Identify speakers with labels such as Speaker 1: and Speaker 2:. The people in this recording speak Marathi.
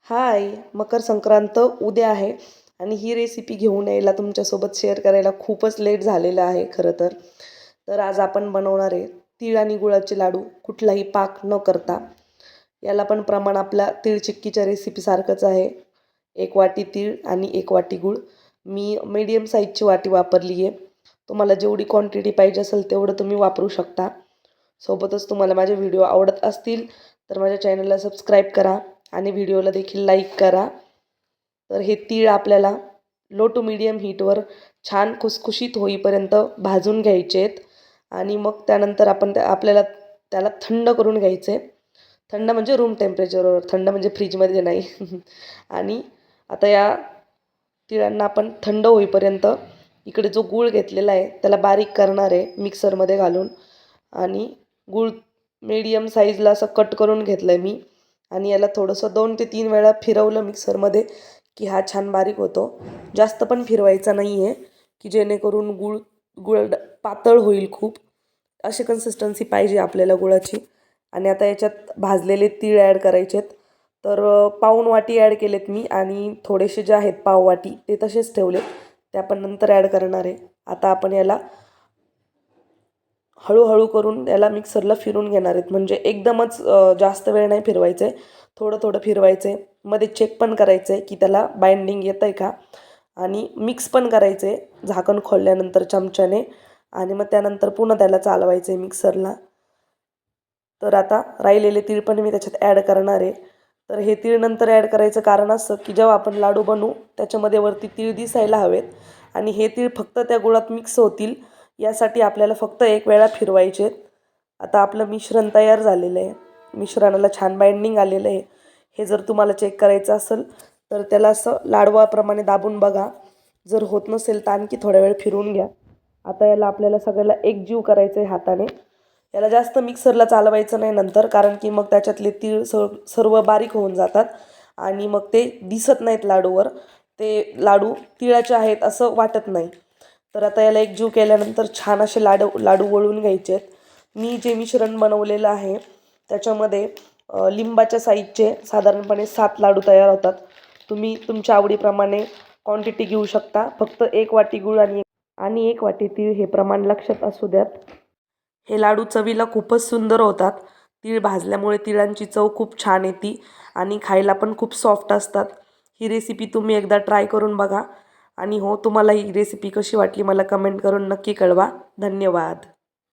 Speaker 1: हाय, मकर संक्रांत उद्या आहे आणि ही रेसिपी घेऊन यायला तुमच्यासोबत शेअर करायला खूपच लेट झालेलं आहे खरं तर. तर आज आपण बनवणार आहे तीळ आणि गुळाचे लाडू, कुठलाही पाक न करता. याला पण प्रमाण आपल्या तीळ चिक्कीच्या रेसिपीसारखंच आहे. 1 वाटी तीळ आणि 1 वाटी गूळ. मी मीडियम साईजची वाटी वापरली आहे. तुम्हाला जेवढी क्वांटिटी पाहिजे असेल तेवढं तुम्ही वापरू शकता. सोबतच तुम्हाला माझे व्हिडिओ आवडत असतील तर माझ्या चॅनलला सबस्क्राईब करा आणि व्हिडिओला देखील लाईक करा. तर हे तीळ आपल्याला लो टू मीडियम हीटवर छान खुसखुशीत होईपर्यंत भाजून घ्यायचे आहेत आणि मग त्यानंतर आपल्याला त्याला थंड करून घ्यायचे. थंड म्हणजे रूम टेम्परेचरवर, थंड म्हणजे फ्रीजमध्ये नाही. आणि आता या तिळांना आपण थंड होईपर्यंत इकडे जो गूळ घेतलेला आहे त्याला बारीक करणार आहे मिक्सरमध्ये घालून. आणि गूळ मीडियम साईजला असं कट करून घेतलं आहे मी आणि याला थोडंसं 2 ते 3 वेळा फिरवलं मिक्सरमध्ये की हा छान बारीक होतो. जास्त पण फिरवायचा नाही आहे की जेणेकरून गूळ गूळ पातळ होईल खूप. अशी कन्सिस्टन्सी पाहिजे आपल्याला गुळाची. आणि आता याच्यात भाजलेले तीळ ॲड करायचे आहेत. तर पाऊण वाटी ॲड केलेत मी आणि थोडेसे जे आहेत पाव वाटी ते तसेच ठेवलेत, ते आपण नंतर ॲड करणार आहे. आता आपण याला हळूहळू करून याला मिक्सरला फिरून घेणार आहेत. म्हणजे एकदमच जास्त वेळ नाही फिरवायचं आहे, थोडं थोडं फिरवायचं आहे. मध्ये चेक पण करायचं आहे की त्याला बाइंडिंग येतं आहे का, आणि मिक्स पण करायचं आहे झाकण खोलल्यानंतर चमच्याने. आणि मग त्यानंतर पुन्हा त्याला चालवायचं आहे मिक्सरला. तर आता राहिलेले तीळ पण मी त्याच्यात ॲड करणार आहे. तर हे तीळ नंतर ॲड करायचं कारण असं की जेव्हा आपण लाडू बनवू त्याच्यामध्ये वरती तीळ दिसायला हवेत आणि हे तीळ फक्त त्या गुळात मिक्स होतील यासाठी आपल्याला फक्त 1 वेळा फिरवायचे आहेत. आता आपलं मिश्रण तयार झालेलं आहे. मिश्रणाला छान बाइंडिंग आलेलं आहे. हे जर तुम्हाला चेक करायचं असेल तर त्याला असं लाडवाप्रमाणे दाबून बघा. जर होत नसेल तर आणखी थोड्या वेळ फिरवून घ्या. आता याला आपल्याला सगळ्याला एकजीव करायचं आहे हाताने. याला जास्त मिक्सरला चालवायचं नाही नंतर, कारण की मग त्याच्यातले तीळ सर्व बारीक होऊन जातात आणि मग ते दिसत नाहीत लाडूवर. ते लाडू तिळाचे आहेत असं वाटत नाही. तर आता याला एकजीव केल्यानंतर छान असे लाडू वळून घ्यायचे आहेत. मी जे मिश्रण बनवलेलं आहे त्याच्यामध्ये लिंबाच्या साईजचे साधारणपणे 7 लाडू तयार होतात. तुम्ही तुमच्या आवडीप्रमाणे क्वांटिटी घेऊ शकता. फक्त 1 वाटी गूळ आणि 1 वाटी तीळ हे प्रमाण लक्षात असू द्यात. हे लाडू चवीला खूपच सुंदर होतात. तीळ भाजल्यामुळे तिळांची चव खूप छान येते आणि खायला पण खूप सॉफ्ट असतात. ही रेसिपी तुम्ही एकदा ट्राय करून बघा. आणि हो, तुम्हाला ही रेसिपी कशी वाटली मला कमेंट करून नक्की कळवा. धन्यवाद.